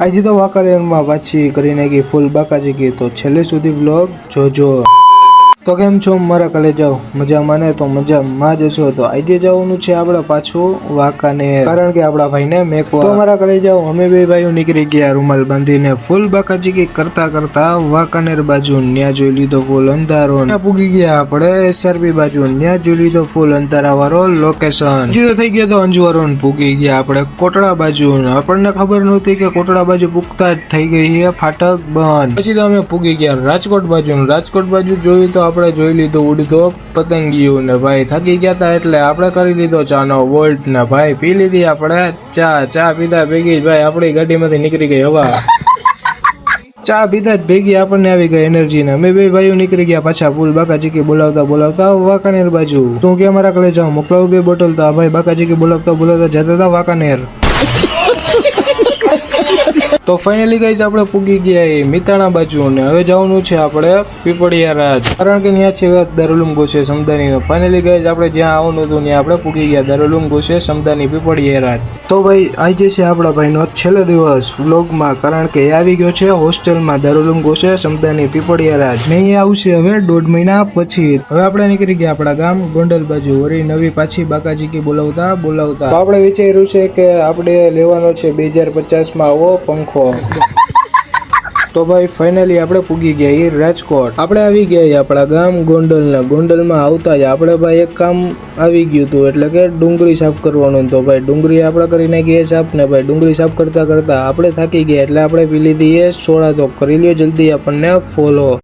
આજે તો વાંકાનેરમાં પાછી કરી નાખી ફૂલ બાકાચીકી, તો છેલ્લે સુધી બ્લોગ જોજો। તો કેમ છો મારા કલેજાઓ, મજામાં ને? તો મજામાં જ છો। તો આજે જવાનું છે આપણે પાછું વાંકાનેર, કારણ કે આપણા ભાઈને મેકવા। તો મારા કલેજાઓ અમે બે ભાઈઓ નીકળી ગયા રૂમાલ બાંધીને ફૂલ બાકાચીકી કરતા કરતા વાંકાનેર બાજુ। ન્યા જોઈ લીધો ફૂલ અંધારો, પૂગી ગયા આપણે SRP બાજુ, ન્યા જોઈ લીધો ફૂલ અંધારા વાળો લોકેશન। જીરો થઈ ગયા તો અંજવારો પૂગી ગયા આપણે કોટડા બાજુ। આપણને ખબર નહોતી કે કોટડા બાજુ પૂગતા જ થઈ ગઈ છે ફાટક બંધ। પછી તો અમે પૂગી ગયા રાજકોટ બાજુ। રાજકોટ બાજુ જોયું તો આપણે જોઈ લીધો ઉડતો પતંગિયો ને ભાઈ થાકી ગયા હતા એટલે આપણે કરી લીધો ચાનો વોલ્ટ ને ભાઈ પી લીધી આપણે ચા પીધા ભેગી ભાઈ આપણી ગાડીમાંથી નીકળી ગઈ હવા। ચા પીધા જ ભેગી આપણને આવી ગઈ એનર્જી ને અમે બે ભાઈઓ નીકળી ગયા પાછા ફૂલ બાકાચીકી બોલાવતા વાંકાનેર બાજુ। તું કે મારા કલે જાઉં મોકલાવું 2 બોટલ, તો ભાઈ બાકાચીકી બોલાવતા જતા હતા વાંકાનેર। તો ફાઇનલી ગાઈસ આપણે પૂગી ગયા એ મિતાણા બાજુ ને હવે જવાનું છે આપણે પીપળિયા રાજ, કારણ કે ત્યાં છે દારૂલુમ ગોસે સમદાની। ફાઇનલી ગાઈસ આપણે જ્યાં આવવાનું હતું ત્યાં આપણે પૂગી ગયા દારૂલુમ ગોસે સમદાની પીપળિયા રાજ। તો ભાઈ આજે છે આપણા ભાઈનો છેલ્લો દિવસ વ્લોગમાં, કારણ કે એ આવી ગયો છે હોસ્ટેલમાં દારૂલુમ ગોસે સમદાની પીપળિયા રાજ ને એ આવશે હવે 1.5 મહિના પછી। હવે આપણે નીકળી ગયા આપણા ગામ ગોંડલ બાજુ, વળી નવી પાછી બાકાચીકી બોલાવતા તો આપણે વિચાર્યું છે કે આપણે લેવાનો છે 2050 આવો પંખો। તો ભાઈ ફાઇનલી આપણે પૂગી ગયા એ રાજકોટ। આપણે આવી ગયા આપણા ગામ ગોંડલમાં આવતા જ આપણે ભાઈ એક કામ આવી ગયું હતું, એટલે કે ડુંગળી સાફ કરવાનું। તો ભાઈ ડુંગળી આપણે કરી નાખીએ સાફ ને ભાઈ ડુંગળી સાફ કરતા આપણે થાકી ગયા એટલે આપણે પી લીધી એ સોડા। તો કરી લ્યો જલ્દી આપણને ફોલો।